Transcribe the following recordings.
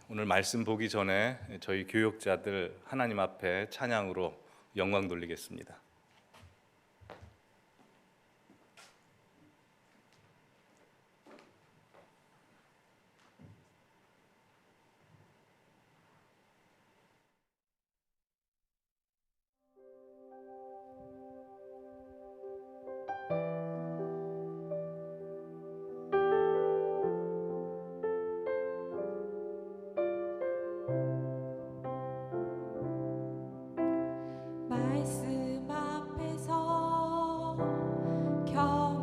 오늘 말씀 보기 전에 저희 교육자들 하나님 앞에 찬양으로 영광 돌리겠습니다. 말씀 앞에서 경외함으로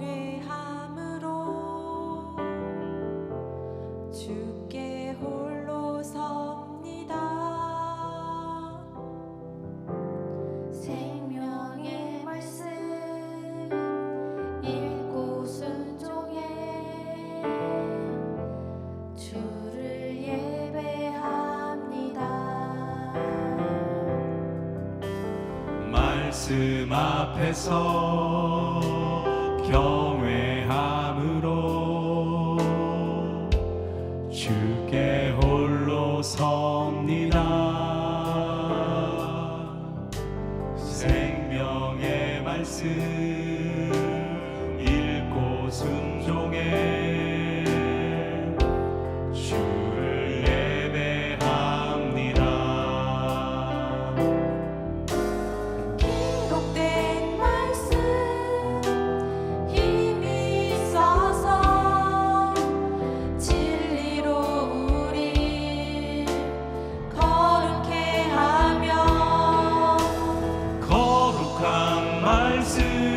주께 홀로 섭니다. 생명의 말씀 읽고 순종해 주를 예배합니다. 말씀 앞에서 경외함으로 주께 홀로 섭니다. 생명의 말씀 읽고 순종해 주를 예배합니다. 기록된 말씀 힘이 있어서 진리로 우리 거룩해 하며 거룩한 말씀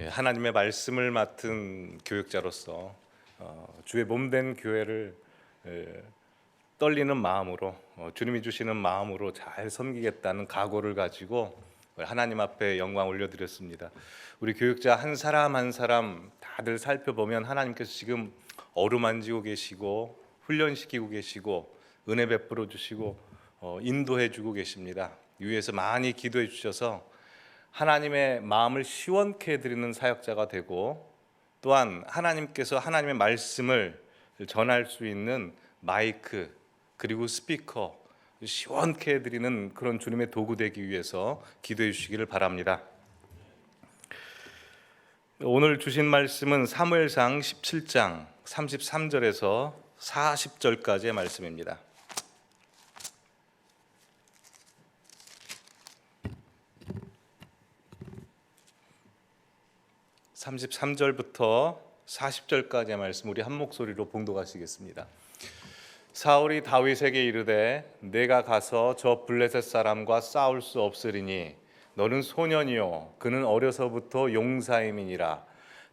하나님의 말씀을 맡은 교육자로서 주의 몸된 교회를 떨리는 마음으로 주님이 주시는 마음으로 잘 섬기겠다는 각오를 가지고 하나님 앞에 영광 올려드렸습니다. 우리 교육자 한 사람 한 사람 다들 살펴보면 하나님께서 지금 어루만지고 계시고 훈련시키고 계시고 은혜 베풀어 주시고 인도해 주고 계십니다. 위에서 많이 기도해 주셔서 하나님의 마음을 시원케 해드리는 사역자가 되고, 또한 하나님께서 하나님의 말씀을 전할 수 있는 마이크 그리고 스피커 시원케 해드리는 그런 주님의 도구 되기 위해서 기도해 주시기를 바랍니다. 오늘 주신 말씀은 사무엘상 17장 33절에서 40절까지의 말씀입니다. 33절부터 40절까지의 말씀 우리 한 목소리로 봉독하시겠습니다. 사울이 다윗에게 이르되 내가 가서 저 블레셋 사람과 싸울 수 없으리니 너는 소년이요 그는 어려서부터 용사임이니라.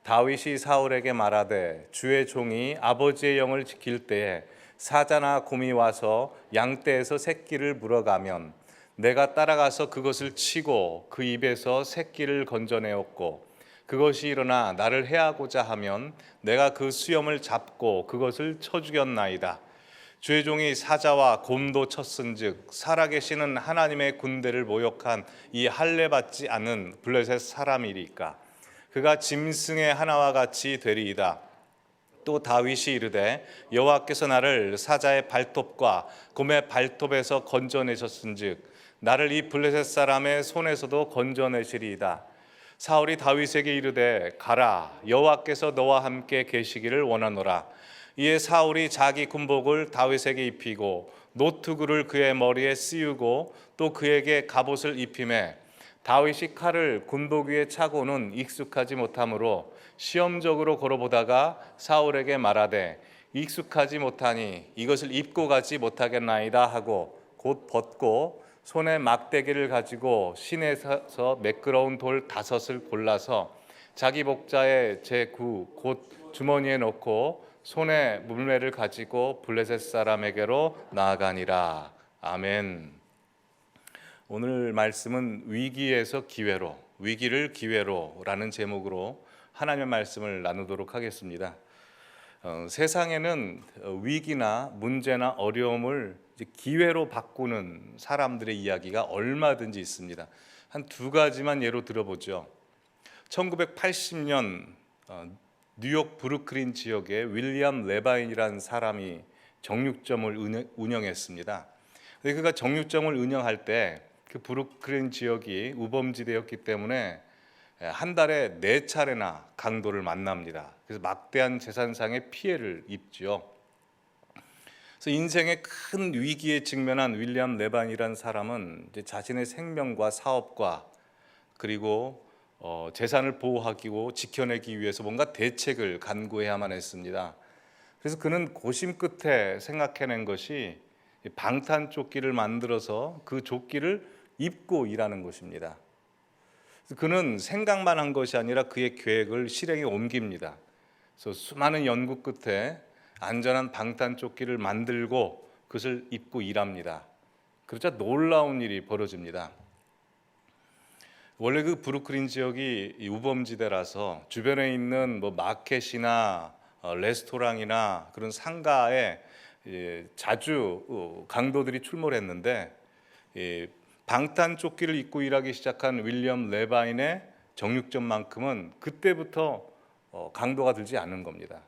다윗이 사울에게 말하되 주의 종이 아버지의 영을 지킬 때에 사자나 곰이 와서 양떼에서 새끼를 물어가면 내가 따라가서 그것을 치고 그 입에서 새끼를 건져내었고, 그것이 일어나 나를 해하고자 하면 내가 그 수염을 잡고 그것을 쳐 죽였나이다. 주의 종이 사자와 곰도 쳤은즉 살아계시는 하나님의 군대를 모욕한 이 할례 받지 않은 블레셋 사람이리까. 그가 짐승의 하나와 같이 되리이다. 또 다윗이 이르되 여호와께서 나를 사자의 발톱과 곰의 발톱에서 건져내셨은즉 나를 이 블레셋 사람의 손에서도 건져내시리이다. 사울이 다윗에게 이르되 가라, 여호와께서 너와 함께 계시기를 원하노라. 이에 사울이 자기 군복을 다윗에게 입히고 노투구를 그의 머리에 씌우고 또 그에게 갑옷을 입히매 다윗이 칼을 군복 위에 차고는 익숙하지 못하므로 시험적으로 걸어보다가 사울에게 말하되 익숙하지 못하니 이것을 입고 가지 못하겠나이다 하고 곧 벗고 손에 막대기를 가지고 시내에서 매끄러운 돌 5을 골라서 자기 복자의 제9 곧 주머니에 넣고 손에 물매를 가지고 블레셋 사람에게로 나아가니라. 아멘. 오늘 말씀은 위기에서 기회로, 위기를 기회로라는 제목으로 하나님의 말씀을 나누도록 하겠습니다. 세상에는 위기나 문제나 어려움을 기회로 바꾸는 사람들의 이야기가 얼마든지 있습니다. 한 2가지만 예로 들어보죠. 1980년 뉴욕 브루클린 지역에 윌리엄 레바인이라는 사람이 정육점을 운영했습니다. 그가 정육점을 운영할 때 그 브루클린 지역이 우범지대였기 때문에 한 달에 4차례나 강도를 만납니다. 그래서 막대한 재산상의 피해를 입죠. 그래서 인생의 큰 위기에 직면한 윌리엄 레반이라는 사람은 이제 자신의 생명과 사업과 그리고 재산을 보호하고 지켜내기 위해서 뭔가 대책을 간구해야만 했습니다. 그래서 그는 고심 끝에 생각해낸 것이 방탄조끼를 만들어서 그 조끼를 입고 일하는 것입니다. 그는 생각만 한 것이 아니라 그의 계획을 실행에 옮깁니다. 그래서 수많은 연구 끝에 안전한 방탄조끼를 만들고 그것을 입고 일합니다. 그러자 놀라운 일이 벌어집니다. 원래 그 브루클린 지역이 우범지대라서 주변에 있는 마켓이나 레스토랑이나 그런 상가에 자주 강도들이 출몰했는데 방탄조끼를 입고 일하기 시작한 윌리엄 레바인의 정육점만큼은 그때부터 강도가 들지 않은 겁니다.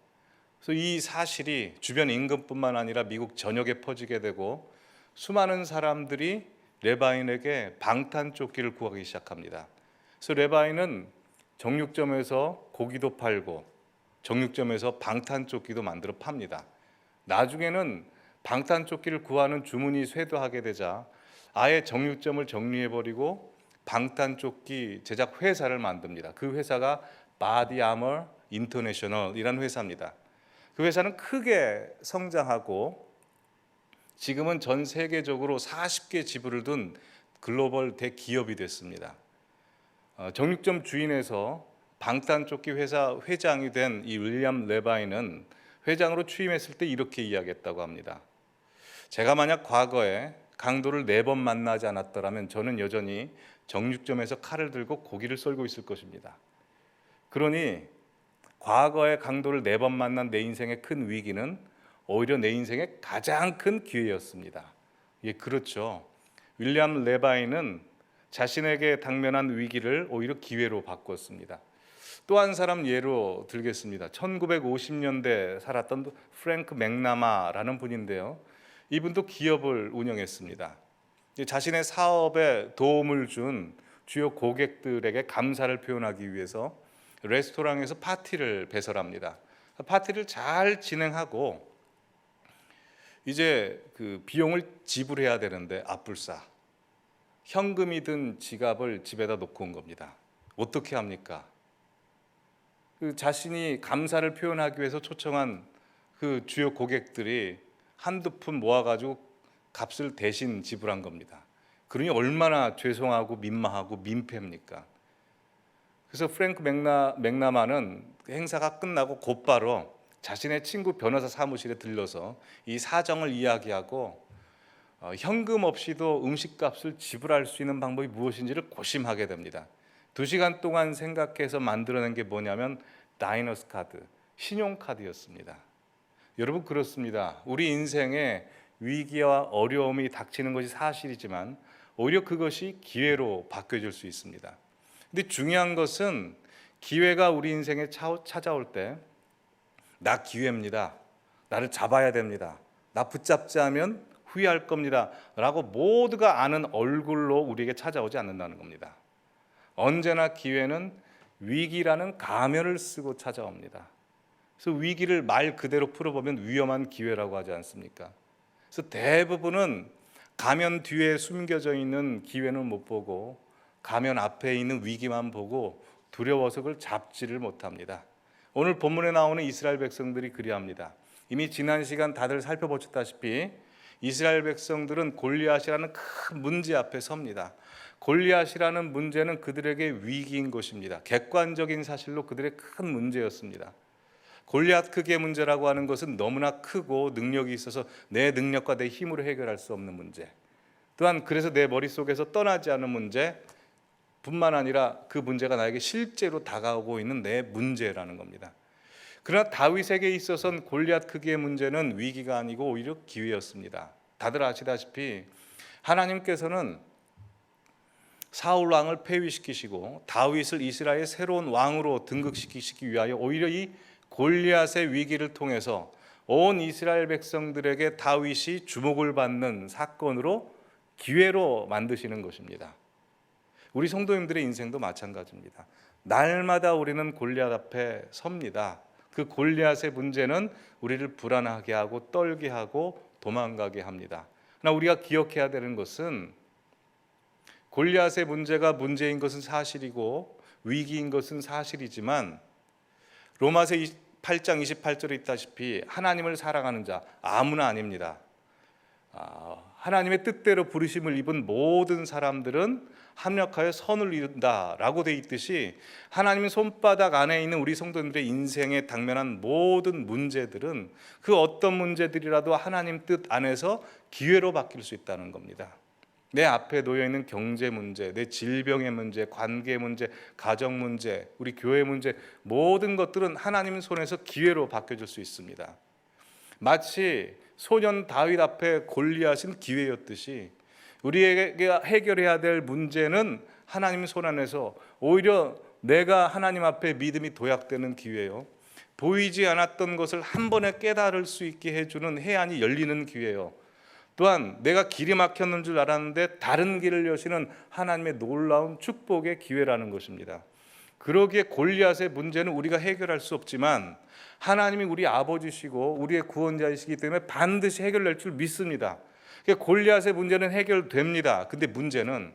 그래서 이 사실이 주변 인근뿐만 아니라 미국 전역에 퍼지게 되고 수많은 사람들이 레바인에게 방탄조끼를 구하기 시작합니다. 그래서 레바인은 정육점에서 고기도 팔고 정육점에서 방탄조끼도 만들어 팝니다. 나중에는 방탄조끼를 구하는 주문이 쇄도하게 되자 아예 정육점을 정리해버리고 방탄조끼 제작 회사를 만듭니다. 그 회사가 바디 아머 인터내셔널이라는 회사입니다. 그 회사는 크게 성장하고 지금은 전 세계적으로 40개 지부를 둔 글로벌 대기업이 됐습니다. 정육점 주인에서 방탄조끼 회사 회장이 된 이 윌리엄 레바인은 회장으로 취임했을 때 이렇게 이야기했다고 합니다. 제가 만약 과거에 강도를 4번 만나지 않았더라면 저는 여전히 정육점에서 칼을 들고 고기를 썰고 있을 것입니다. 그러니 과거에 강도를 4번 만난 내 인생의 큰 위기는 오히려 내 인생의 가장 큰 기회였습니다. 예, 그렇죠. 윌리엄 레바인은 자신에게 당면한 위기를 오히려 기회로 바꿨습니다. 또 한 사람 예로 들겠습니다. 1950년대 살았던 프랭크 맥나마라는 분인데요. 이분도 기업을 운영했습니다. 자신의 사업에 도움을 준 주요 고객들에게 감사를 표현하기 위해서 레스토랑에서 파티를 배설합니다. 파티를 잘 진행하고 이제 그 비용을 지불해야 되는데 앞불싸 현금이 든 지갑을 집에다 놓고 온 겁니다. 어떻게 합니까? 그 자신이 감사를 표현하기 위해서 초청한 그 주요 고객들이 한두 푼 모아가지고 값을 대신 지불한 겁니다. 그러니 얼마나 죄송하고 민망하고 민폐입니까? 그래서 프랭크 맥나마는 행사가 끝나고 곧바로 자신의 친구 변호사 사무실에 들러서 이 사정을 이야기하고 현금 없이도 음식값을 지불할 수 있는 방법이 무엇인지를 고심하게 됩니다. 2시간 동안 생각해서 만들어낸 게 뭐냐면 다이너스 카드, 신용카드였습니다. 여러분 그렇습니다. 우리 인생에 위기와 어려움이 닥치는 것이 사실이지만 오히려 그것이 기회로 바뀌어질 수 있습니다. 근데 중요한 것은 기회가 우리 인생에 찾아올 때 나 기회입니다. 나를 잡아야 됩니다. 나 붙잡지 않으면 후회할 겁니다. 라고 모두가 아는 얼굴로 우리에게 찾아오지 않는다는 겁니다. 언제나 기회는 위기라는 가면을 쓰고 찾아옵니다. 그래서 위기를 말 그대로 풀어보면 위험한 기회라고 하지 않습니까? 그래서 대부분은 가면 뒤에 숨겨져 있는 기회는 못 보고 가면 앞에 있는 위기만 보고 두려워서 그걸 잡지를 못합니다. 오늘 본문에 나오는 이스라엘 백성들이 그리합니다. 이미 지난 시간 다들 살펴보셨다시피 이스라엘 백성들은 골리앗이라는 큰 문제 앞에 섭니다. 골리앗이라는 문제는 그들에게 위기인 것입니다. 객관적인 사실로 그들의 큰 문제였습니다. 골리앗 크기의 문제라고 하는 것은 너무나 크고 능력이 있어서 내 능력과 내 힘으로 해결할 수 없는 문제, 또한 그래서 내 머릿속에서 떠나지 않은 문제 뿐만 아니라 그 문제가 나에게 실제로 다가오고 있는 내 문제라는 겁니다. 그러나 다윗에게 있어서는 골리앗 크기의 문제는 위기가 아니고 오히려 기회였습니다. 다들 아시다시피 하나님께서는 사울 왕을 폐위시키시고 다윗을 이스라엘의 새로운 왕으로 등극시키시기 위하여 오히려 이 골리앗의 위기를 통해서 온 이스라엘 백성들에게 다윗이 주목을 받는 사건으로 기회로 만드시는 것입니다. 우리 성도님들의 인생도 마찬가지입니다. 날마다 우리는 골리앗 앞에 섭니다. 그 골리앗의 문제는 우리를 불안하게 하고 떨게 하고 도망가게 합니다. 그러나 우리가 기억해야 되는 것은 골리앗의 문제가 문제인 것은 사실이고 위기인 것은 사실이지만 로마서 8장 28절에 있다시피 하나님을 사랑하는 자 아무나 아닙니다. 하나님의 뜻대로 부르심을 입은 모든 사람들은 합력하여 선을 이룬다라고 되어 있듯이 하나님의 손바닥 안에 있는 우리 성도님들의 인생에 당면한 모든 문제들은 그 어떤 문제들이라도 하나님 뜻 안에서 기회로 바뀔 수 있다는 겁니다. 내 앞에 놓여 있는 경제 문제, 내 질병의 문제, 관계 문제, 가정 문제, 우리 교회 문제, 모든 것들은 하나님 손에서 기회로 바뀌어질 수 있습니다. 마치 소년 다윗 앞에 골리앗은 기회였듯이 우리에게 해결해야 될 문제는 하나님 손 안에서 오히려 내가 하나님 앞에 믿음이 도약되는 기회요, 보이지 않았던 것을 한 번에 깨달을 수 있게 해주는 해안이 열리는 기회요, 또한 내가 길이 막혔는 줄 알았는데 다른 길을 여시는 하나님의 놀라운 축복의 기회라는 것입니다. 그러기에 골리앗의 문제는 우리가 해결할 수 없지만 하나님이 우리 아버지시고 우리의 구원자이시기 때문에 반드시 해결될 줄 믿습니다. 골리앗의 문제는 해결됩니다. 근데 문제는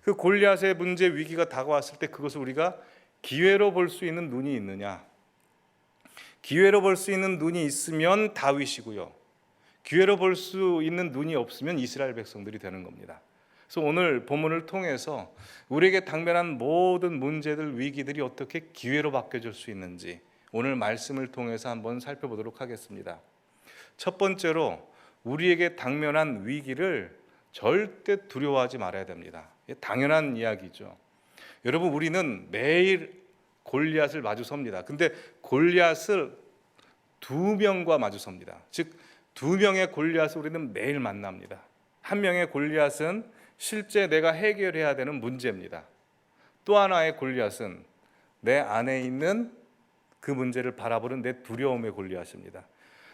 그 골리앗의 문제, 위기가 다가왔을 때 그것을 우리가 기회로 볼 수 있는 눈이 있느냐? 기회로 볼 수 있는 눈이 있으면 다윗이고요, 기회로 볼 수 있는 눈이 없으면 이스라엘 백성들이 되는 겁니다. 그래서 오늘 본문을 통해서 우리에게 당면한 모든 문제들, 위기들이 어떻게 기회로 바뀌어질 수 있는지 오늘 말씀을 통해서 한번 살펴보도록 하겠습니다. 첫 번째로 우리에게 당면한 위기를 절대 두려워하지 말아야 됩니다. 당연한 이야기죠. 여러분, 우리는 매일 골리앗을 마주섭니다. 근데 골리앗을 두 명과 마주섭니다. 즉, 두 명의 골리앗을 우리는 매일 만납니다. 한 명의 골리앗은 실제 내가 해결해야 되는 문제입니다. 또 하나의 골리앗은 내 안에 있는 그 문제를 바라보는 내 두려움의 골리앗입니다.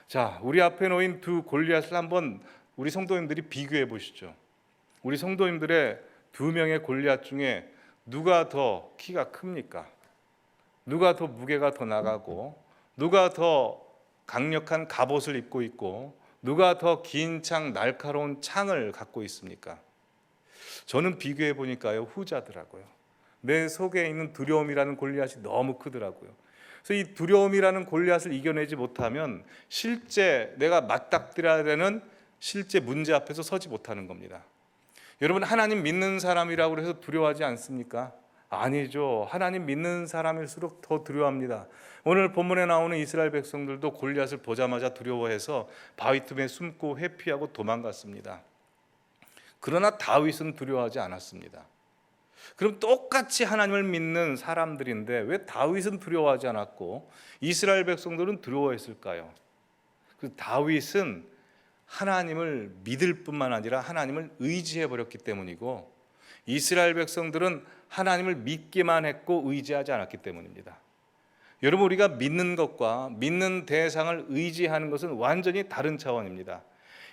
자, 우리 앞에 놓인 두 골리앗을 한번 우리 성도님들이 비교해 보시죠. 우리 성도님들의 두 명의 골리앗 중에 누가 더 키가 큽니까? 누가 더 무게가 더 나가고, 누가 더 강력한 갑옷을 입고 있고, 누가 더 긴 창, 날카로운 창을 갖고 있습니까? 저는 비교해 보니까요, 후자더라고요. 내 속에 있는 두려움이라는 골리앗이 너무 크더라고요. 그래서 이 두려움이라는 골리앗을 이겨내지 못하면 실제 내가 맞닥뜨려야 되는 실제 문제 앞에서 서지 못하는 겁니다. 여러분, 하나님 믿는 사람이라고 해서 두려워하지 않습니까? 아니죠. 하나님 믿는 사람일수록 더 두려워합니다. 오늘 본문에 나오는 이스라엘 백성들도 골리앗을 보자마자 두려워해서 바위 틈에 숨고 회피하고 도망갔습니다. 그러나 다윗은 두려워하지 않았습니다. 그럼 똑같이 하나님을 믿는 사람들인데 왜 다윗은 두려워하지 않았고 이스라엘 백성들은 두려워했을까요? 그 다윗은 하나님을 믿을 뿐만 아니라 하나님을 의지해 버렸기 때문이고, 이스라엘 백성들은 하나님을 믿기만 했고 의지하지 않았기 때문입니다. 여러분, 우리가 믿는 것과 믿는 대상을 의지하는 것은 완전히 다른 차원입니다.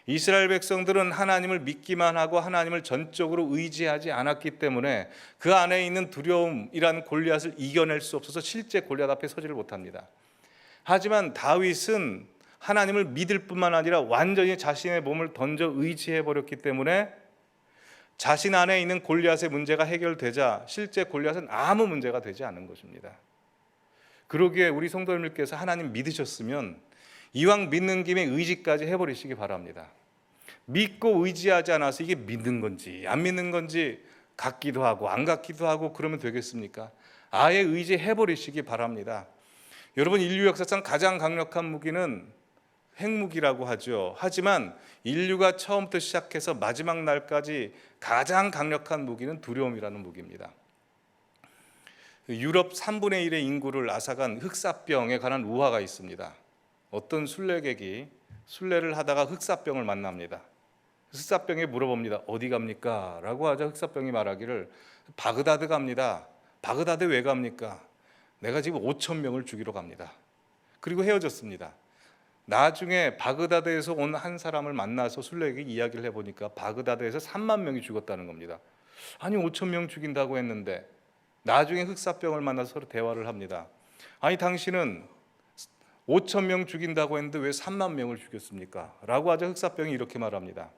이스라엘 백성들은 하나님을 믿기만 하고 하나님을 전적으로 의지하지 않았기 때문에 그 안에 있는 두려움이라는 골리앗을 이겨낼 수 없어서 실제 골리앗 앞에 서지를 못합니다. 하지만 다윗은 하나님을 믿을 뿐만 아니라 완전히 자신의 몸을 던져 의지해 버렸기 때문에 자신 안에 있는 골리앗의 문제가 해결되자 실제 골리앗은 아무 문제가 되지 않은 것입니다. 그러기에 우리 성도님들께서 하나님 믿으셨으면 이왕 믿는 김에 의지까지 해버리시기 바랍니다. 믿고 의지하지 않아서 이게 믿는 건지 안 믿는 건지 같기도 하고 안 같기도 하고 그러면 되겠습니까? 아예 의지해버리시기 바랍니다. 여러분, 인류 역사상 가장 강력한 무기는 핵무기라고 하죠. 하지만 인류가 처음부터 시작해서 마지막 날까지 가장 강력한 무기는 두려움이라는 무기입니다. 유럽 3분의 1의 인구를 앗아간 흑사병에 관한 우화가 있습니다. 어떤 순례객이 순례를 하다가 흑사병을 만납니다. 흑사병에 물어봅니다. 어디 갑니까? 라고 하자 흑사병이 말하기를 바그다드 갑니다. 바그다드 왜 갑니까? 내가 지금 5천 명을 죽이러 갑니다. 그리고 헤어졌습니다. 나중에 바그다드에서 온 한 사람을 만나서 순례객이 이야기를 해보니까 바그다드에서 3만 명이 죽었다는 겁니다. 아니 5천 명 죽인다고 했는데 나중에 흑사병을 만나서 서로 대화를 합니다. 아니 당신은 5천 명 죽인다고 했는데 왜 3만 명을 죽였습니까? 라고 하자 흑사병이 이렇게 말합니다.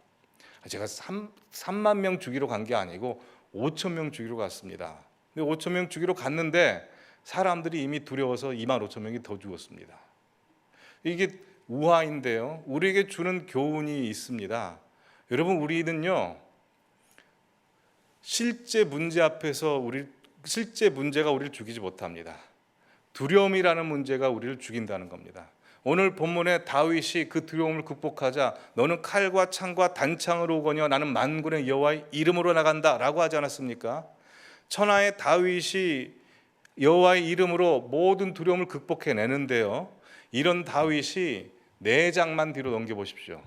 제가 3만 명 죽이러 간 게 아니고 5천 명 죽이러 갔습니다. 근데 5천 명 죽이러 갔는데 사람들이 이미 두려워서 2만 5천 명이 더 죽었습니다. 이게 우화인데요, 우리에게 주는 교훈이 있습니다. 여러분, 우리는요 실제 문제 앞에서 실제 문제가 우리를 죽이지 못합니다. 두려움이라는 문제가 우리를 죽인다는 겁니다. 오늘 본문에 다윗이 그 두려움을 극복하자 너는 칼과 창과 단창으로 오거니와 나는 만군의 여호와의 이름으로 나간다 라고 하지 않았습니까? 천하의 다윗이 여호와의 이름으로 모든 두려움을 극복해내는데요, 이런 다윗이 4장만 뒤로 넘겨보십시오.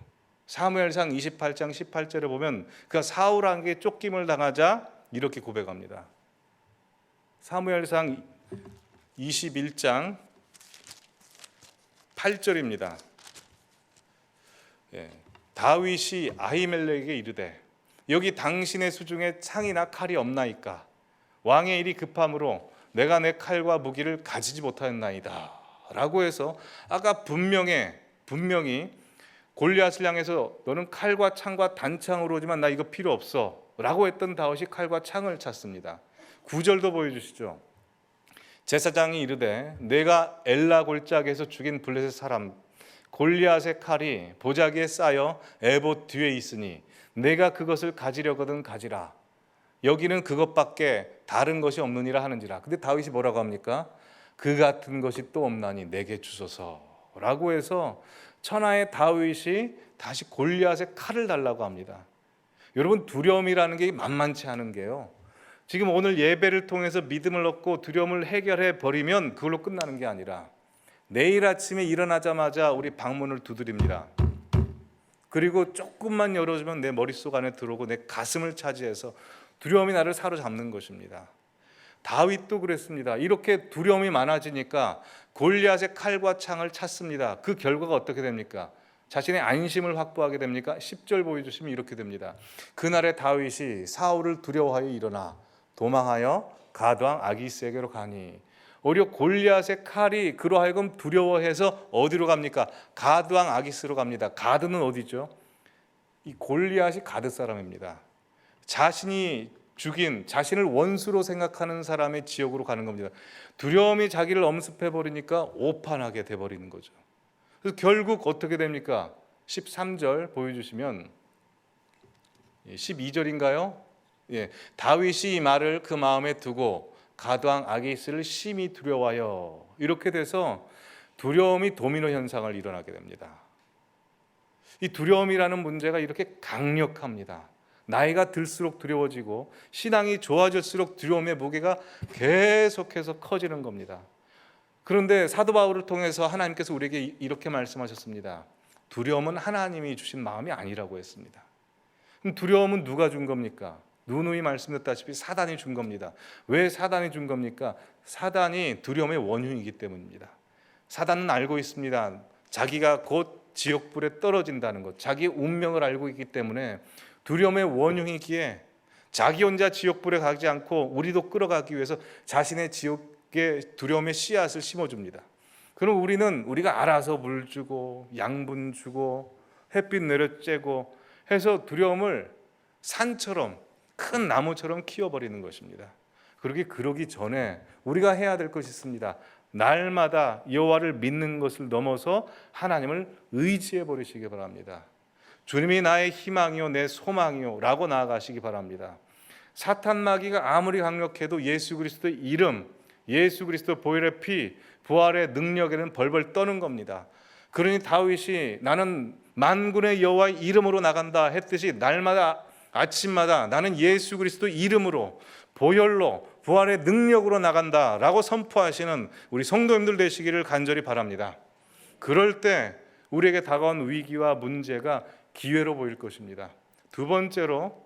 사무엘상 28장 18절에 보면 그가 사울에게 쫓김을 당하자 이렇게 고백합니다. 사무엘상 21장 8절입니다. 다윗이 아히멜렉에게 이르되 여기 당신의 수중에 창이나 칼이 없나이까? 왕의 일이 급함으로 내가 내 칼과 무기를 가지지 못하였나이다 라고 해서 아까 분명히 골리앗을 향해서 너는 칼과 창과 단창으로 오지만 나 이거 필요 없어 라고 했던 다윗이 칼과 창을 찾습니다. 9절도 보여주시죠. 제사장이 이르되 내가 엘라 골짜기에서 죽인 블레셋 사람 골리앗의 칼이 보자기에 쌓여 에봇 뒤에 있으니 내가 그것을 가지려거든 가지라. 여기는 그것밖에 다른 것이 없느니라 하는지라. 근데 다윗이 뭐라고 합니까? 그 같은 것이 또 없나니 내게 주소서라고 해서 천하의 다윗이 다시 골리앗의 칼을 달라고 합니다. 여러분, 두려움이라는 게 만만치 않은 게요, 지금 오늘 예배를 통해서 믿음을 얻고 두려움을 해결해 버리면 그걸로 끝나는 게 아니라 내일 아침에 일어나자마자 우리 방문을 두드립니다. 그리고 조금만 열어주면 내 머릿속 안에 들어오고 내 가슴을 차지해서 두려움이 나를 사로잡는 것입니다. 다윗도 그랬습니다. 이렇게 두려움이 많아지니까 골리앗의 칼과 창을 찾습니다. 그 결과가 어떻게 됩니까? 자신의 안심을 확보하게 됩니까? 10절 보여주시면 이렇게 됩니다. 그날에 다윗이 사울을 두려워하여 일어나 도망하여 가드왕 아기스에게로 가니. 오히려 골리앗의 칼이 그로 하여금 두려워해서 어디로 갑니까? 가드왕 아기스로 갑니다. 가드는 어디죠? 이 골리앗이 가드 사람입니다. 자신이 죽인, 자신을 원수로 생각하는 사람의 지역으로 가는 겁니다. 두려움이 자기를 엄습해 버리니까 오판하게 돼 버리는 거죠. 그래서 결국 어떻게 됩니까? 13절 보여주시면, 12절인가요? 예, 다윗이 이 말을 그 마음에 두고 가드왕 아기스를 심히 두려워하여, 이렇게 돼서 두려움이 도미노 현상을 일어나게 됩니다. 이 두려움이라는 문제가 이렇게 강력합니다. 나이가 들수록 두려워지고 신앙이 좋아질수록 두려움의 무게가 계속해서 커지는 겁니다. 그런데 사도 바울을 통해서 하나님께서 우리에게 이렇게 말씀하셨습니다. 두려움은 하나님이 주신 마음이 아니라고 했습니다. 그럼 두려움은 누가 준 겁니까? 누누이 말씀드렸다시피 사단이 준 겁니다. 왜 사단이 준 겁니까? 사단이 두려움의 원흉이기 때문입니다. 사단은 알고 있습니다. 자기가 곧 지옥불에 떨어진다는 것, 자기의 운명을 알고 있기 때문에 두려움의 원흉이기에 자기 혼자 지옥불에 가지 않고 우리도 끌어가기 위해서 자신의 지옥의 두려움의 씨앗을 심어줍니다. 그럼 우리가 알아서 물 주고 양분 주고 햇빛 내려쬐고 해서 두려움을 산처럼, 큰 나무처럼 키워버리는 것입니다. 그러기 전에 우리가 해야 될 것이 있습니다. 날마다 여호와를 믿는 것을 넘어서 하나님을 의지해 버리시기 바랍니다. 주님이 나의 희망이요 내 소망이요 라고 나아가시기 바랍니다. 사탄 마귀가 아무리 강력해도 예수 그리스도의 이름, 예수 그리스도 보혈의 피, 부활의 능력에는 벌벌 떠는 겁니다. 그러니 다윗이 나는 만군의 여호와의 이름으로 나간다 했듯이 날마다 아침마다 나는 예수 그리스도 이름으로, 보혈로, 부활의 능력으로 나간다라고 선포하시는 우리 성도님들 되시기를 간절히 바랍니다. 그럴 때 우리에게 다가온 위기와 문제가 기회로 보일 것입니다. 두 번째로,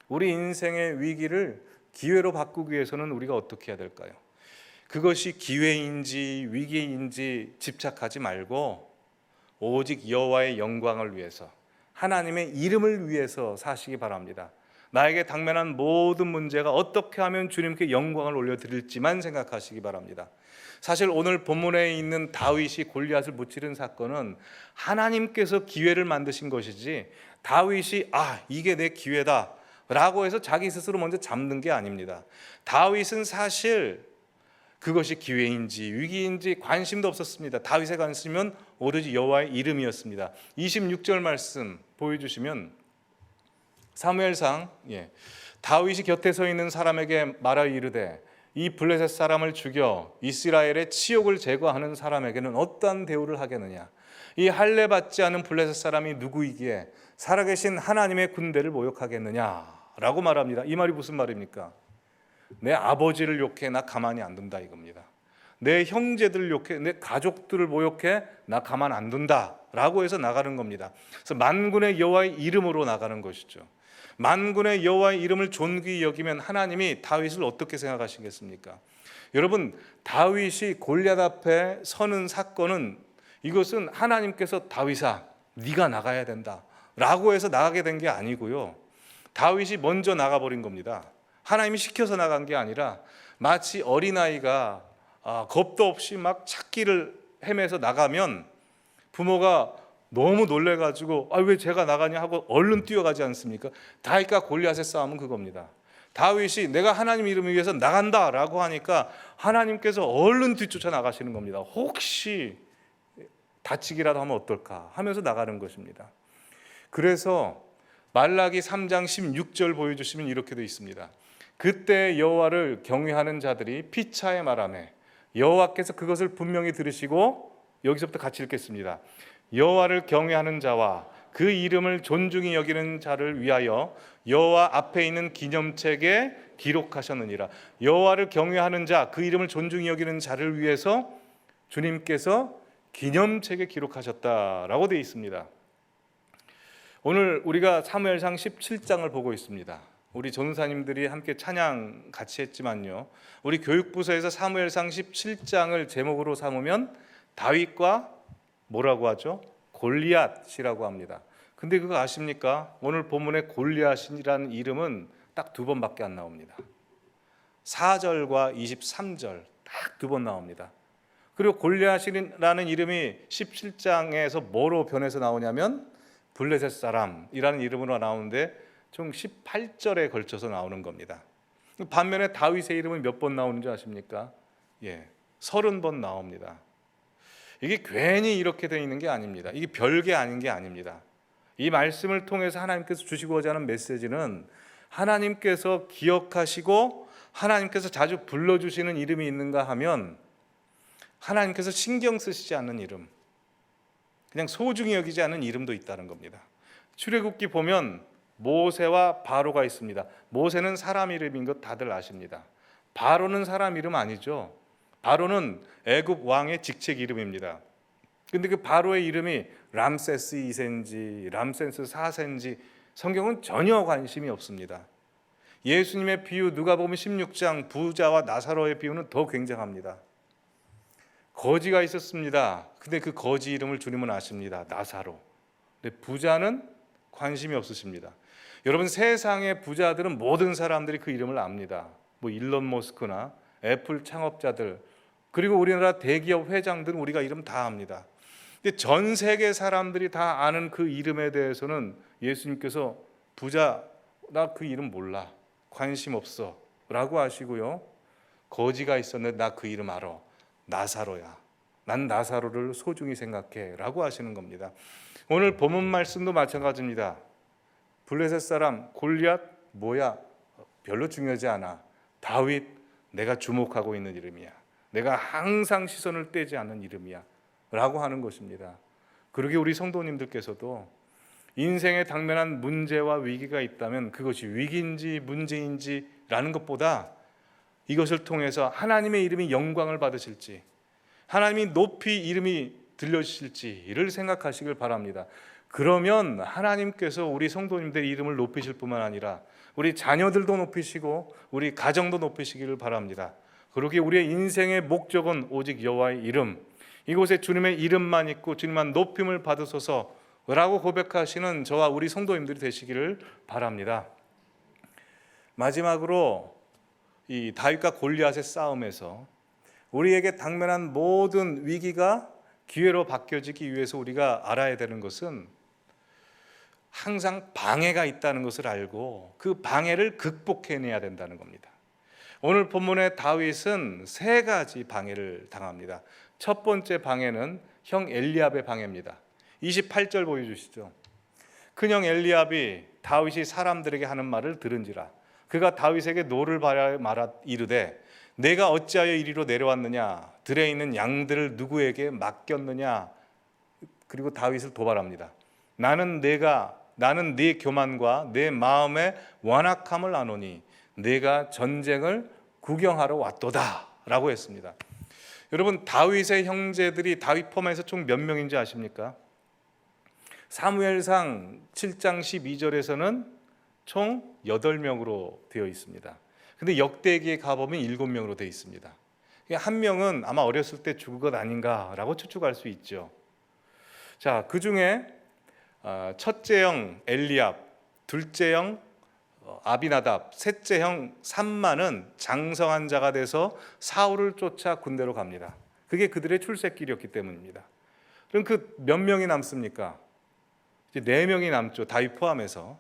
우리 인생의 위기를 기회로 바꾸기 위해서는 우리가 어떻게 해야 될까요? 그것이 기회인지 위기인지 집착하지 말고 오직 여호와의 영광을 위해서, 하나님의 이름을 위해서 사시기 바랍니다. 나에게 당면한 모든 문제가 어떻게 하면 주님께 영광을 올려드릴지만 생각하시기 바랍니다. 사실 오늘 본문에 있는 다윗이 골리앗을 무찌른 사건은 하나님께서 기회를 만드신 것이지 다윗이 이게 내 기회다 라고 해서 자기 스스로 먼저 잡는 게 아닙니다. 다윗은 사실 그것이 기회인지 위기인지 관심도 없었습니다. 다윗의 관심은 오로지 여호와의 이름이었습니다. 26절 말씀 보여주시면, 사무엘상 다윗이 곁에 서 있는 사람에게 말하여 이르되 이 블레셋 사람을 죽여 이스라엘의 치욕을 제거하는 사람에게는 어떠한 대우를 하겠느냐? 이 할례 받지 않은 블레셋 사람이 누구이기에 살아계신 하나님의 군대를 모욕하겠느냐라고 말합니다. 이 말이 무슨 말입니까? 내 아버지를 욕해 나 가만히 안 둔다 이겁니다. 내 형제들을 욕해, 내 가족들을 모욕해 나 가만 안 둔다라고 해서 나가는 겁니다. 그래서 만군의 여호와의 이름으로 나가는 것이죠. 만군의 여호와의 이름을 존귀히 여기면 하나님이 다윗을 어떻게 생각하시겠습니까? 여러분, 다윗이 골리앗 앞에 서는 사건은, 이것은 하나님께서 다윗아 네가 나가야 된다 라고 해서 나가게 된 게 아니고요, 다윗이 먼저 나가버린 겁니다. 하나님이 시켜서 나간 게 아니라 마치 어린아이가 겁도 없이 막 찾기를 헤매서 나가면 부모가 너무 놀래가지고 왜 제가 나가냐 하고 얼른 뛰어가지 않습니까? 다윗과 골리앗의 싸움은 그겁니다. 다윗이 내가 하나님 이름을 위해서 나간다라고 하니까 하나님께서 얼른 뒤쫓아 나가시는 겁니다. 혹시 다치기라도 하면 어떨까 하면서 나가는 것입니다. 그래서 말라기 3장 16절 보여주시면 이렇게 되어 있습니다. 그때 여호와를 경외하는 자들이 피차에 말하매 여호와께서 그것을 분명히 들으시고, 여기서부터 같이 읽겠습니다. 여호와를 경외하는 자와 그 이름을 존중히 여기는 자를 위하여 여호와 앞에 있는 기념책에 기록하셨느니라. 여호와를 경외하는 자, 그 이름을 존중히 여기는 자를 위해서 주님께서 기념책에 기록하셨다라고 되어 있습니다. 오늘 우리가 사무엘상 17장을 보고 있습니다. 우리 전사님들이 함께 찬양 같이 했지만요, 우리 교육부서에서 사무엘상 17장을 제목으로 삼으면 다윗과 뭐라고 하죠? 골리앗이라고 합니다. 근데 그거 아십니까? 오늘 본문에 골리앗이라는 이름은 딱 2번밖에 안 나옵니다. 4절과 23절 딱 2번 나옵니다. 그리고 골리앗이라는 이름이 17장에서 뭐로 변해서 나오냐면 블레셋 사람이라는 이름으로 나오는데 총 18절에 걸쳐서 나오는 겁니다. 반면에 다윗의 이름은 몇 번 나오는지 아십니까? 30번 나옵니다. 이게 괜히 이렇게 되어 있는 게 아닙니다. 이게 별게 아닌 게 아닙니다. 이 말씀을 통해서 하나님께서 주시고자 하는 메시지는 하나님께서 기억하시고 하나님께서 자주 불러주시는 이름이 있는가 하면 하나님께서 신경 쓰시지 않는 이름, 그냥 소중히 여기지 않은 이름도 있다는 겁니다. 출애굽기 보면 모세와 바로가 있습니다. 모세는 사람 이름인 것 다들 아십니다. 바로는 사람 이름 아니죠. 바로는 애굽 왕의 직책 이름입니다. 근데 그 바로의 이름이 람세스 2세인지 람세스 4세인지 성경은 전혀 관심이 없습니다. 예수님의 비유 누가복음 16장 부자와 나사로의 비유는 더 굉장합니다. 거지가 있었습니다. 근데 그 거지 이름을 주님은 아십니다. 나사로. 근데 부자는 관심이 없으십니다. 여러분, 세상의 부자들은 모든 사람들이 그 이름을 압니다. 뭐 일론 머스크나 애플 창업자들, 그리고 우리나라 대기업 회장들은 우리가 이름 다 압니다. 근데 전 세계 사람들이 다 아는 그 이름에 대해서는 예수님께서 부자, 나 그 이름 몰라, 관심 없어 라고 하시고요, 거지가 있었는데 나 그 이름 알아, 나사로야, 난 나사로를 소중히 생각해 라고 하시는 겁니다. 오늘 본문 말씀도 마찬가지입니다. 블레셋 사람 골리앗 뭐야? 별로 중요하지 않아. 다윗, 내가 주목하고 있는 이름이야. 내가 항상 시선을 떼지 않는 이름이야 라고 하는 것입니다. 그러게 우리 성도님들께서도 인생에 당면한 문제와 위기가 있다면 그것이 위기인지 문제인지 라는 것보다 이것을 통해서 하나님의 이름이 영광을 받으실지, 하나님이 높이 이름이 들려주실지를 생각하시길 바랍니다. 그러면 하나님께서 우리 성도님들의 이름을 높이실 뿐만 아니라 우리 자녀들도 높이시고 우리 가정도 높이시기를 바랍니다. 그러기에 우리의 인생의 목적은 오직 여호와의 이름, 이곳에 주님의 이름만 있고 주님만 높임을 받으소서라고 고백하시는 저와 우리 성도님들이 되시기를 바랍니다. 마지막으로 이 다윗과 골리앗의 싸움에서 우리에게 당면한 모든 위기가 기회로 바뀌어지기 위해서 우리가 알아야 되는 것은 항상 방해가 있다는 것을 알고 그 방해를 극복해내야 된다는 겁니다. 오늘 본문의 다윗은 3가지 방해를 당합니다. 첫 번째 방해는 형 엘리압의 방해입니다. 28절 보여주시죠. 큰형 엘리압이 다윗이 사람들에게 하는 말을 들은지라 그가 다윗에게 노를 바라 말하 이르되 내가 어찌하여 이리로 내려왔느냐, 들에 있는 양들을 누구에게 맡겼느냐. 그리고 다윗을 도발합니다. 나는 네 교만과 내 마음의 완악함을 아노니 내가 전쟁을 구경하러 왔도다 라고 했습니다. 여러분, 다윗의 형제들이 다윗 포함해서 총 몇 명인지 아십니까? 사무엘상 7장 12절에서는 총 8명으로 되어 있습니다. 근데 역대기에 가보면 7명으로 되어 있습니다. 한 명은 아마 어렸을 때 죽은 것 아닌가라고 추측할 수 있죠. 자, 그 중에 첫째 형 엘리압, 둘째 형 아비나답, 셋째 형 삼마는 장성한 자가 돼서 사울을 쫓아 군대로 갑니다. 그게 그들의 출세길이었기 때문입니다. 그럼 그 몇 명이 남습니까? 이제 4명이 남죠. 다윗 포함해서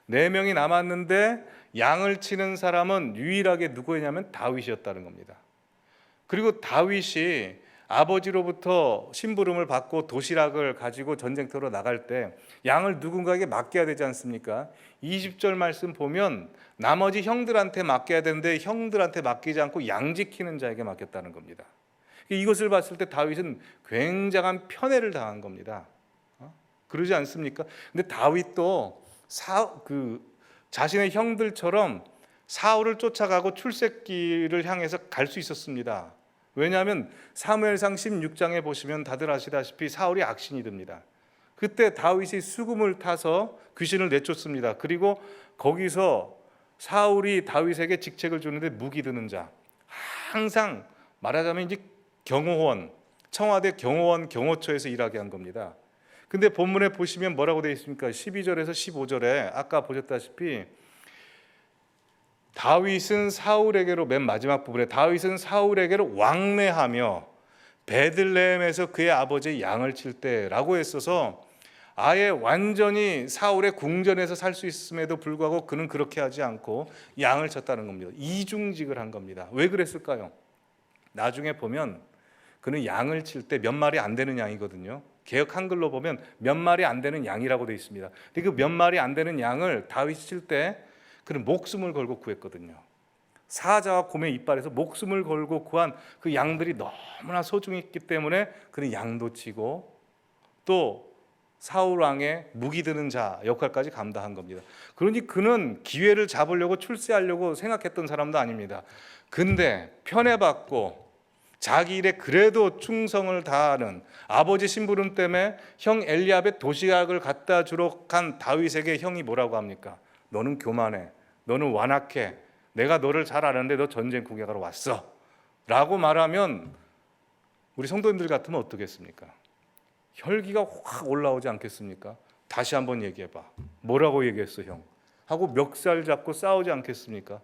4명이 남았는데 양을 치는 사람은 유일하게 누구였냐면 다윗이었다는 겁니다. 그리고 다윗이 아버지로부터 심부름을 받고 도시락을 가지고 전쟁터로 나갈 때 양을 누군가에게 맡겨야 되지 않습니까? 20절 말씀 보면 나머지 형들한테 맡겨야 되는데 형들한테 맡기지 않고 양 지키는 자에게 맡겼다는 겁니다. 이것을 봤을 때 다윗은 굉장한 편애를 당한 겁니다. 그러지 않습니까? 근데 다윗도 자신의 형들처럼 사울을 쫓아가고 출세길을 향해서 갈 수 있었습니다. 왜냐하면 사무엘상 16장에 보시면 다들 아시다시피 사울이 악신이 듭니다. 그때 다윗이 수금을 타서 귀신을 내쫓습니다. 그리고 거기서 사울이 다윗에게 직책을 주는데 무기 드는 자, 항상 말하자면 이제 경호원, 청와대 경호원 경호처에서 일하게 한 겁니다. 근데 본문에 보시면 뭐라고 되어 있습니까? 12절에서 15절에 아까 보셨다시피 다윗은 사울에게로, 맨 마지막 부분에 다윗은 사울에게로 왕래하며 베들레헴에서 그의 아버지의 양을 칠 때라고 했어서 아예 완전히 사울의 궁전에서 살 수 있음에도 불구하고 그는 그렇게 하지 않고 양을 쳤다는 겁니다. 이중직을 한 겁니다. 왜 그랬을까요? 나중에 보면 그는 양을 칠 때 몇 마리 안 되는 양이거든요. 개역 한글로 보면 몇 마리 안 되는 양이라고 되어 있습니다. 그 몇 마리 안 되는 양을 다윗이 칠 때 그는 목숨을 걸고 구했거든요. 사자와 곰의 이빨에서 목숨을 걸고 구한 그 양들이 너무나 소중했기 때문에 그는 양도 치고 또 사울 왕의 무기 드는 자 역할까지 감당한 겁니다. 그러니 그는 기회를 잡으려고 출세하려고 생각했던 사람도 아닙니다. 근데 편애받고 자기 일에 그래도 충성을 다하는 아버지 심부름 때문에 형 엘리압의 도시락을 갖다 주러 간 다윗에게 형이 뭐라고 합니까? 너는 교만해, 너는 완악해, 내가 너를 잘 아는데 너 전쟁 구경하러 왔어 라고 말하면 우리 성도님들 같으면 어떻겠습니까? 혈기가 확 올라오지 않겠습니까? 다시 한번 얘기해봐. 뭐라고 얘기했어 형? 하고 멱살 잡고 싸우지 않겠습니까?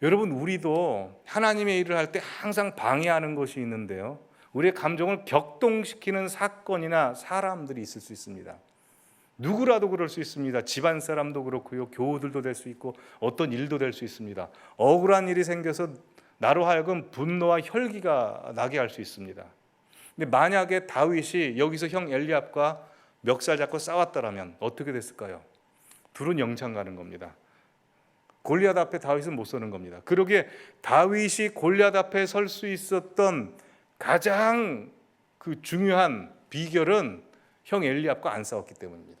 여러분, 우리도 하나님의 일을 할 때 항상 방해하는 것이 있는데요, 우리의 감정을 격동시키는 사건이나 사람들이 있을 수 있습니다. 누구라도 그럴 수 있습니다. 집안 사람도 그렇고요, 교우들도 될 수 있고 어떤 일도 될 수 있습니다. 억울한 일이 생겨서 나로 하여금 분노와 혈기가 나게 할 수 있습니다. 근데 만약에 다윗이 여기서 형 엘리압과 멱살 잡고 싸웠다라면 어떻게 됐을까요? 둘은 영창 가는 겁니다. 골리앗 앞에 다윗은 못 서는 겁니다. 그러기에 다윗이 골리앗 앞에 설 수 있었던 가장 그 중요한 비결은 형 엘리압과 안 싸웠기 때문입니다.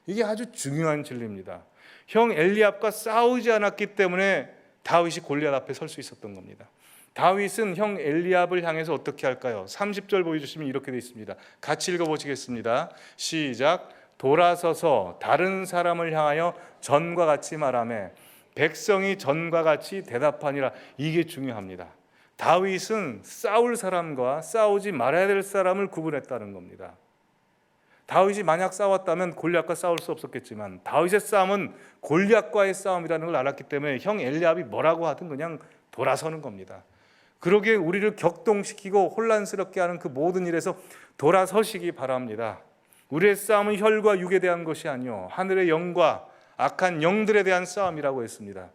이게 아주 중요한 진리입니다. 형 엘리압과 싸우지 않았기 때문에 다윗이 골리앗 앞에 설 수 있었던 겁니다. 다윗은 형 엘리압을 향해서 어떻게 할까요? 30절 보여주시면 이렇게 되어 있습니다. 같이 읽어보시겠습니다. 시작. 돌아서서 다른 사람을 향하여 전과 같이 말하며 백성이 전과 같이 대답하니라. 이게 중요합니다. 다윗은 싸울 사람과 싸우지 말아야 될 사람을 구분했다는 겁니다. 다윗이 만약 싸웠다면 골리앗과 싸울 수 없었겠지만 다윗의 싸움은 골리앗과의 싸움이라는 걸 알았기 때문에 형 엘리압이 뭐라고 하든 그냥 돌아서는 겁니다. 그러기에 우리를 격동시키고 혼란스럽게 하는 그 모든 일에서 돌아서시기 바랍니다. 우리의 싸움은 혈과 육에 대한 것이 아니요 하늘의 영과 악한 영들에 대한 싸움이라고 했습니다.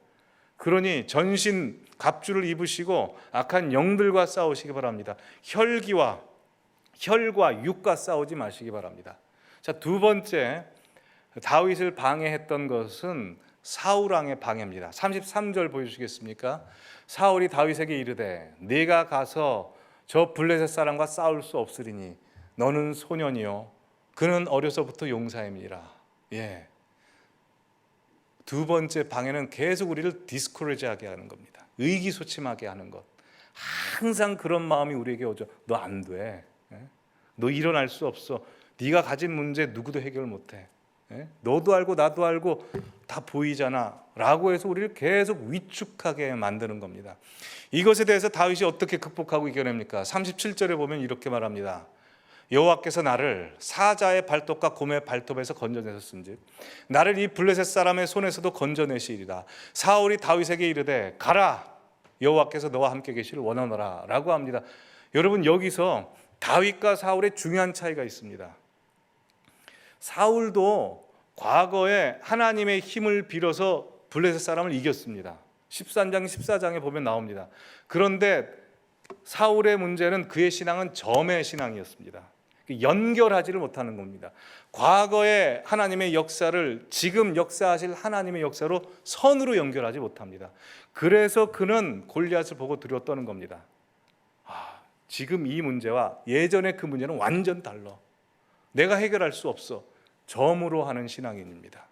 그러니 전신 갑주를 입으시고 악한 영들과 싸우시기 바랍니다. 혈과 육과 싸우지 마시기 바랍니다. 자, 두 번째, 다윗을 방해했던 것은 사울 왕의 방해입니다. 33절 보여주시겠습니까? 사울이 다윗에게 이르되 네가 가서 저 블레셋 사람과 싸울 수 없으리니 너는 소년이요 그는 어려서부터 용사임이라. 예. 두 번째 방해는 계속 우리를 디스커리지하게 하는 겁니다. 의기소침하게 하는 것. 항상 그런 마음이 우리에게 오죠. 너 안 돼. 너 일어날 수 없어. 네가 가진 문제 누구도 해결 못해. 너도 알고 나도 알고 다 보이잖아 라고 해서 우리를 계속 위축하게 만드는 겁니다. 이것에 대해서 다윗이 어떻게 극복하고 이겨냅니까? 37절에 보면 이렇게 말합니다. 여호와께서 나를 사자의 발톱과 곰의 발톱에서 건져내셨은즉 나를 이 블레셋 사람의 손에서도 건져내시리라. 사울이 다윗에게 이르되 가라, 여호와께서 너와 함께 계시를 원하노라 라고 합니다. 여러분, 여기서 다윗과 사울의 중요한 차이가 있습니다. 사울도 과거에 하나님의 힘을 빌어서 블레셋 사람을 이겼습니다. 13장 14장에 보면 나옵니다. 그런데 사울의 문제는 그의 신앙은 점의 신앙이었습니다. 연결하지를 못하는 겁니다. 과거의 하나님의 역사를 지금 역사하실 하나님의 역사로 선으로 연결하지 못합니다. 그래서 그는 골리앗을 보고 두려워 떠는 겁니다. 지금 이 문제와 예전의 그 문제는 완전 달라. 내가 해결할 수 없어. 점으로 하는 신앙인입니다.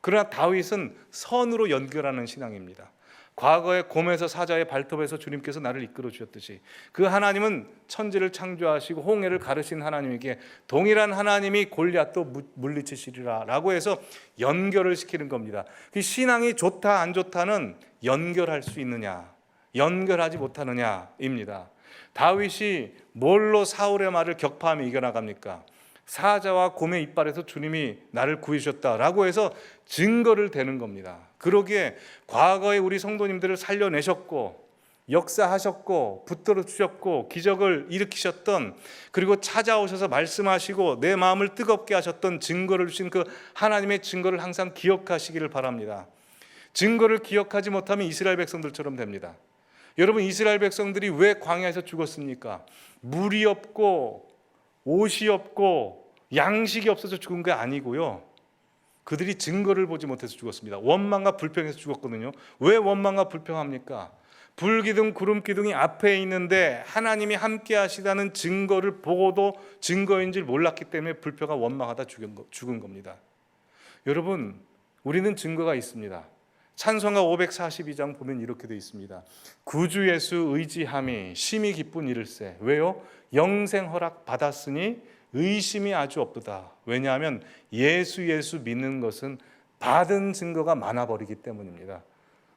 그러나 다윗은 선으로 연결하는 신앙입니다. 과거의 곰에서 사자의 발톱에서 주님께서 나를 이끌어 주셨듯이 그 하나님은 천지를 창조하시고 홍해를 가르신 하나님에게 동일한 하나님이 골리앗도 물리치시리라 라고 해서 연결을 시키는 겁니다. 그 신앙이 좋다 안 좋다는 연결할 수 있느냐 연결하지 못하느냐입니다. 다윗이 뭘로 사울의 말을 격파하며 이겨나갑니까? 사자와 곰의 이빨에서 주님이 나를 구해주셨다라고 해서 증거를 대는 겁니다. 그러기에 과거에 우리 성도님들을 살려내셨고 역사하셨고 붙들어 주셨고 기적을 일으키셨던 그리고 찾아오셔서 말씀하시고 내 마음을 뜨겁게 하셨던 증거를 주신 그 하나님의 증거를 항상 기억하시기를 바랍니다. 증거를 기억하지 못하면 이스라엘 백성들처럼 됩니다. 여러분 이스라엘 백성들이 왜 광야에서 죽었습니까? 물이 없고 옷이 없고 양식이 없어서 죽은 게 아니고요. 그들이 증거를 보지 못해서 죽었습니다. 원망과 불평해서 죽었거든요. 왜 원망과 불평합니까? 불기둥 구름기둥이 앞에 있는데 하나님이 함께 하시다는 증거를 보고도 증거인 줄 몰랐기 때문에 불평과 원망하다 죽은 겁니다. 여러분 우리는 증거가 있습니다. 찬송가 542장 보면 이렇게 되어 있습니다. 구주 예수 의지함이 심히 기쁜 이를세. 왜요? 영생 허락 받았으니 의심이 아주 없도다. 왜냐하면 예수 믿는 것은 받은 증거가 많아버리기 때문입니다.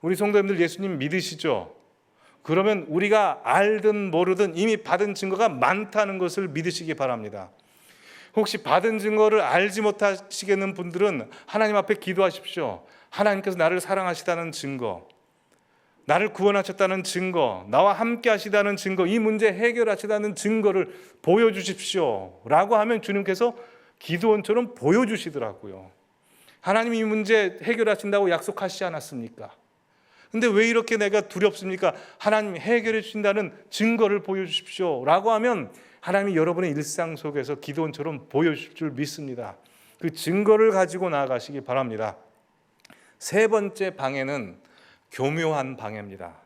우리 성도님들 예수님 믿으시죠? 그러면 우리가 알든 모르든 이미 받은 증거가 많다는 것을 믿으시기 바랍니다. 혹시 받은 증거를 알지 못하시겠는 분들은 하나님 앞에 기도하십시오. 하나님께서 나를 사랑하시다는 증거, 나를 구원하셨다는 증거, 나와 함께 하시다는 증거, 이 문제 해결하시다는 증거를 보여주십시오 라고 하면 주님께서 기도원처럼 보여주시더라고요. 하나님이 이 문제 해결하신다고 약속하시지 않았습니까? 근데 왜 이렇게 내가 두렵습니까? 하나님이 해결해 주신다는 증거를 보여주십시오 라고 하면 하나님이 여러분의 일상 속에서 기도원처럼 보여주실 줄 믿습니다. 그 증거를 가지고 나아가시기 바랍니다. 세 번째 방해는 교묘한 방해입니다.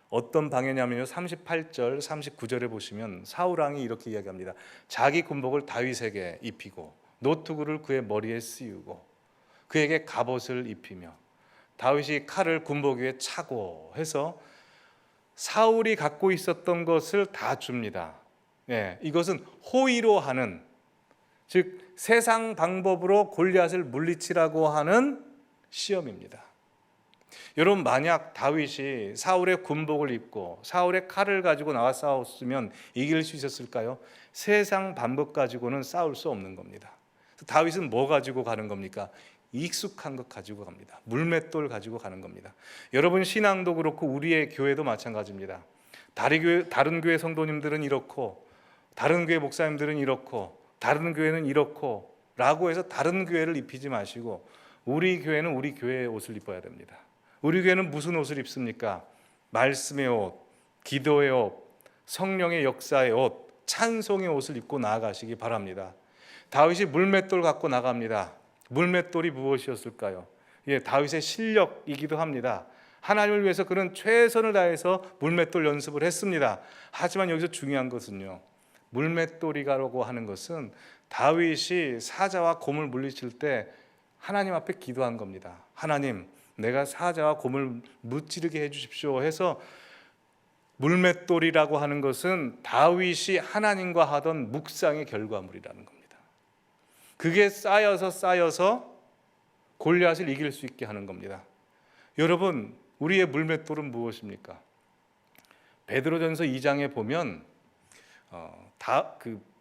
어떤 방해냐면요, 38절 39절에 보시면 사울왕이 이렇게 이야기합니다. 자기 군복을 다윗에게 입히고 노투구를 그의 머리에 씌우고 그에게 갑옷을 입히며 다윗이 칼을 군복 위에 차고 해서 사울이 갖고 있었던 것을 다 줍니다. 이것은 호의로 하는, 즉 세상 방법으로 골리앗을 물리치라고 하는 시험입니다. 여러분 만약 다윗이 사울의 군복을 입고 사울의 칼을 가지고 나와 싸웠으면 이길 수 있었을까요? 세상 방법 가지고는 싸울 수 없는 겁니다. 다윗은 뭐 가지고 가는 겁니까? 익숙한 것 가지고 갑니다. 물맷돌 가지고 가는 겁니다. 여러분 신앙도 그렇고 우리의 교회도 마찬가지입니다. 다른 교회 성도님들은 이렇고 다른 교회 목사님들은 이렇고 다른 교회는 이렇고 라고 해서 다른 교회를 입히지 마시고 우리 교회는 우리 교회의 옷을 입어야 됩니다. 우리 교회는 무슨 옷을 입습니까? 말씀의 옷, 기도의 옷, 성령의 역사의 옷, 찬송의 옷을 입고 나아가시기 바랍니다. 다윗이 물맷돌 갖고 나갑니다. 물맷돌이 무엇이었을까요? 다윗의 실력이기도 합니다. 하나님을 위해서 그는 최선을 다해서 물맷돌 연습을 했습니다. 하지만 여기서 중요한 것은요, 물맷돌이라고 하는 것은 다윗이 사자와 곰을 물리칠 때 하나님 앞에 기도한 겁니다. 하나님, 내가 사자와 곰을 무찌르게 해주십시오 해서 물맷돌이라고 하는 것은 다윗이 하나님과 하던 묵상의 결과물이라는 겁니다. 그게 쌓여서 골리앗을 이길 수 있게 하는 겁니다. 여러분, 우리의 물맷돌은 무엇입니까? 베드로전서 2장에 보면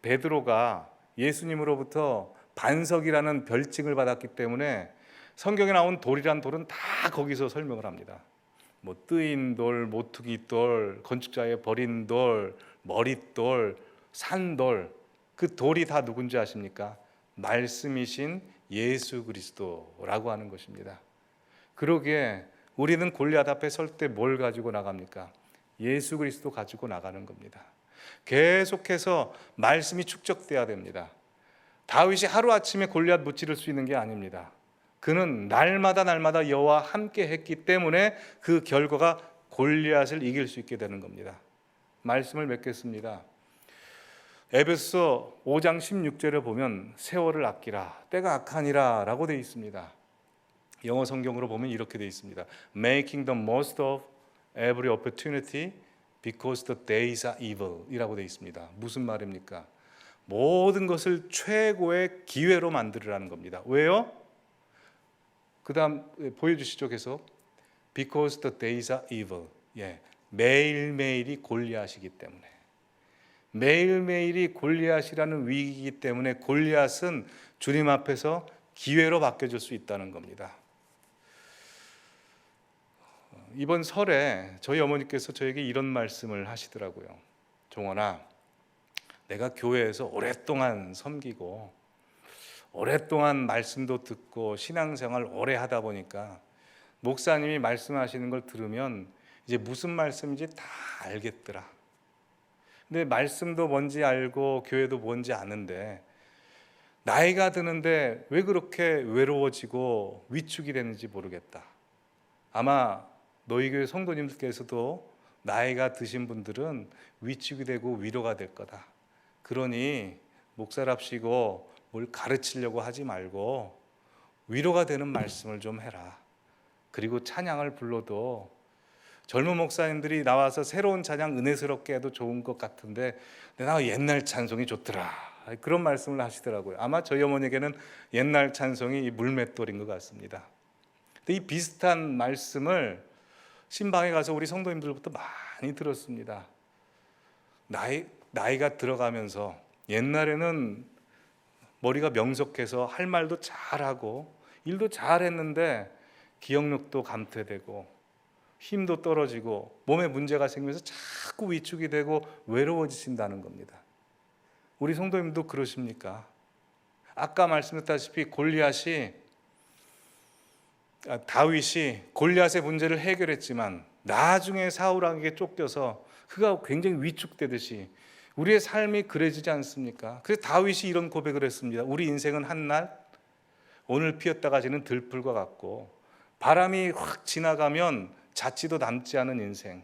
베드로가 예수님으로부터 반석이라는 별칭을 받았기 때문에 성경에 나온 돌이란 돌은 다 거기서 설명을 합니다. 뭐 뜨인 돌, 모퉁이 돌, 건축자의 버린 돌, 머릿돌, 산돌, 그 돌이 다 누군지 아십니까? 말씀이신 예수 그리스도라고 하는 것입니다. 그러기에 우리는 골리앗 앞에 설 때 뭘 가지고 나갑니까? 예수 그리스도 가지고 나가는 겁니다. 계속해서 말씀이 축적돼야 됩니다. 다윗이 하루아침에 골리앗 무찌를 수 있는 게 아닙니다. 그는 날마다 여호와 함께 했기 때문에 그 결과가 골리앗을 이길 수 있게 되는 겁니다. 말씀을 맺겠습니다. 에베소 5장 16절에 보면 세월을 아끼라, 때가 악하니라 라고 되어 있습니다. 영어 성경으로 보면 이렇게 되어 있습니다. Making the most of every opportunity because the days are evil 이라고 되어 있습니다. 무슨 말입니까? 모든 것을 최고의 기회로 만들으라는 겁니다. 왜요? 그 다음 보여주시죠. 계속 Because the days are evil. 매일매일이 골리앗이기 때문에, 매일매일이 골리앗이라는 위기이기 때문에 골리앗은 주님 앞에서 기회로 바뀌어질 수 있다는 겁니다. 이번 설에 저희 어머니께서 저에게 이런 말씀을 하시더라고요. 종원아, 내가 교회에서 오랫동안 섬기고 오랫동안 말씀도 듣고 신앙생활 오래 하다 보니까 목사님이 말씀하시는 걸 들으면 이제 무슨 말씀인지 다 알겠더라. 근데 말씀도 뭔지 알고 교회도 뭔지 아는데 나이가 드는데 왜 그렇게 외로워지고 위축이 되는지 모르겠다. 아마 너희 교회 성도님들께서도 나이가 드신 분들은 위축이 되고 위로가 될 거다. 그러니 목사랍시고 뭘 가르치려고 하지 말고 위로가 되는 말씀을 좀 해라. 그리고 찬양을 불러도 젊은 목사님들이 나와서 새로운 찬양 은혜스럽게 해도 좋은 것 같은데 나 옛날 찬송이 좋더라. 그런 말씀을 하시더라고요. 아마 저희 어머니에게는 옛날 찬송이 물맷돌인 것 같습니다. 근데 이 비슷한 말씀을 신방에 가서 우리 성도님들부터 많이 들었습니다. 나이가 들어가면서 옛날에는 머리가 명석해서 할 말도 잘하고 일도 잘했는데 기억력도 감퇴되고 힘도 떨어지고 몸에 문제가 생기면서 자꾸 위축이 되고 외로워지신다는 겁니다. 우리 성도님도 그러십니까? 아까 말씀드렸다시피 다윗이 골리앗의 문제를 해결했지만 나중에 사울에게 쫓겨서 그가 굉장히 위축되듯이 우리의 삶이 그래지지 않습니까? 그래서 다윗이 이런 고백을 했습니다. 우리 인생은 한날 오늘 피었다가 지는 들풀과 같고 바람이 확 지나가면 자취도 남지 않은 인생,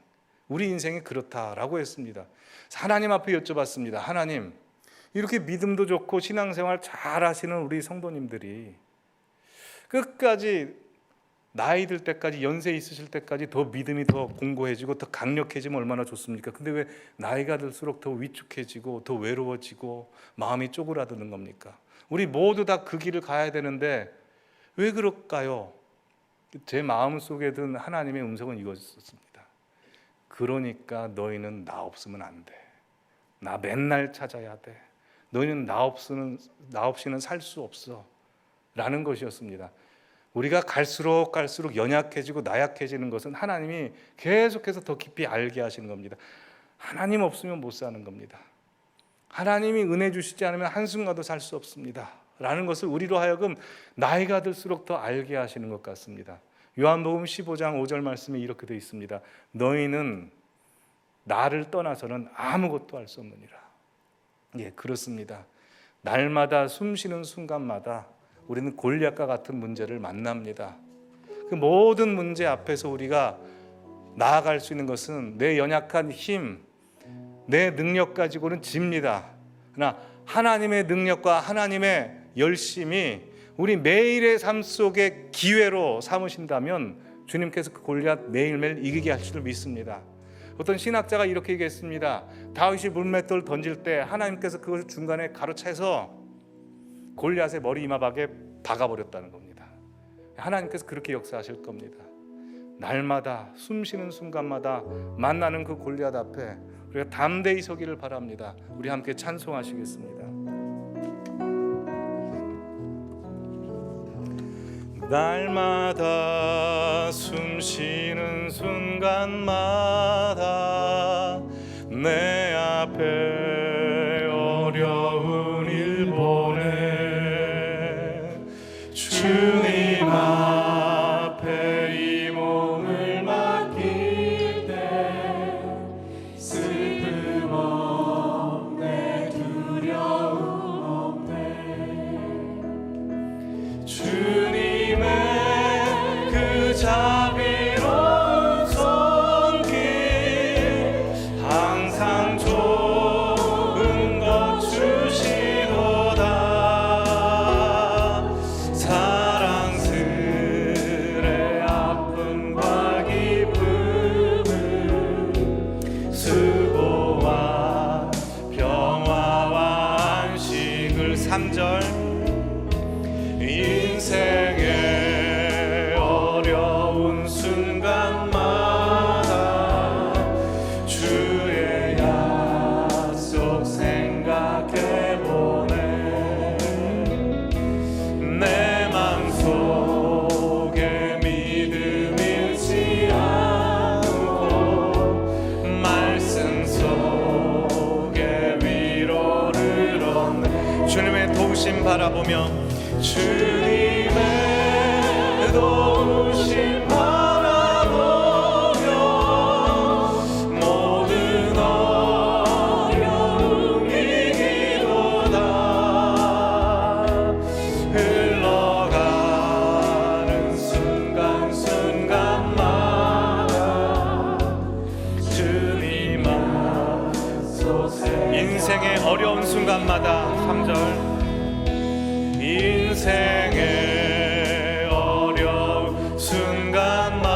우리 인생이 그렇다라고 했습니다. 하나님 앞에 여쭤봤습니다. 하나님, 이렇게 믿음도 좋고 신앙생활 잘 하시는 우리 성도님들이 끝까지 나이 들 때까지, 연세 있으실 때까지 더 믿음이 더 공고해지고 더 강력해지면 얼마나 좋습니까? 근데 왜 나이가 들수록 더 위축해지고 더 외로워지고 마음이 쪼그라드는 겁니까? 우리 모두 다 그 길을 가야 되는데 왜 그럴까요? 제 마음속에 든 하나님의 음성은 이것이었습니다. 그러니까 너희는 나 없으면 안 돼. 나 맨날 찾아야 돼. 너희는 나 없이는 살 수 없어. 라는 것이었습니다. 우리가 갈수록 연약해지고 나약해지는 것은 하나님이 계속해서 더 깊이 알게 하시는 겁니다. 하나님 없으면 못 사는 겁니다. 하나님이 은혜 주시지 않으면 한순간도 살 수 없습니다. 라는 것을 우리로 하여금 나이가 들수록 더 알게 하시는 것 같습니다. 요한복음 15장 5절 말씀에 이렇게 되어 있습니다. 너희는 나를 떠나서는 아무것도 할 수 없느니라. 그렇습니다. 날마다 숨쉬는 순간마다 우리는 골리앗과 같은 문제를 만납니다. 그 모든 문제 앞에서 우리가 나아갈 수 있는 것은 내 연약한 힘, 내 능력 가지고는 집니다. 그러나 하나님의 능력과 하나님의 열심이 우리 매일의 삶 속에 기회로 삼으신다면 주님께서 그 골리앗 매일매일 이기게 하실 줄 믿습니다. 어떤 신학자가 이렇게 얘기했습니다. 다윗이 물맷돌 던질 때 하나님께서 그것을 중간에 가로채서 골리앗의 머리 이마박에 박아버렸다는 겁니다. 하나님께서 그렇게 역사하실 겁니다. 날마다 숨쉬는 순간마다 만나는 그 골리앗 앞에 우리가 담대히 서기를 바랍니다. 우리 함께 찬송하시겠습니다. 날마다 숨쉬는 순간마다 내 앞에 어려운 일 보내 주님 앞에 이 몸을 맡길 때 바라보며 주님의 도우심 바라보며 모든 어려움 이기도다. 흘러가는 순간순간마다 주님 앞서세. 인생의 어려운 순간마다 3절 인생의 어려운 순간마다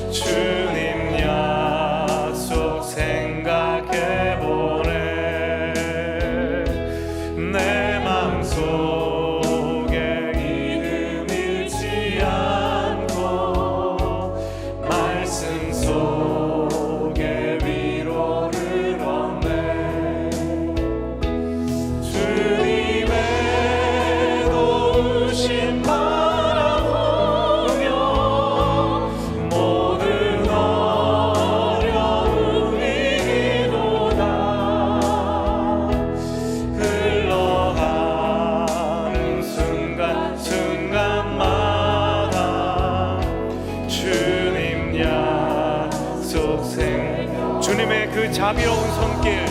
주님 약속 생각해보네. 내 맘속에 이름 잃지 않고 말씀 속에 위로를 얻네. 주님의 도우심 바라보며 모든 어려움 이기도다. 흘러가는 순간순간마다 주님 약속 주님의 그 자비로운 손길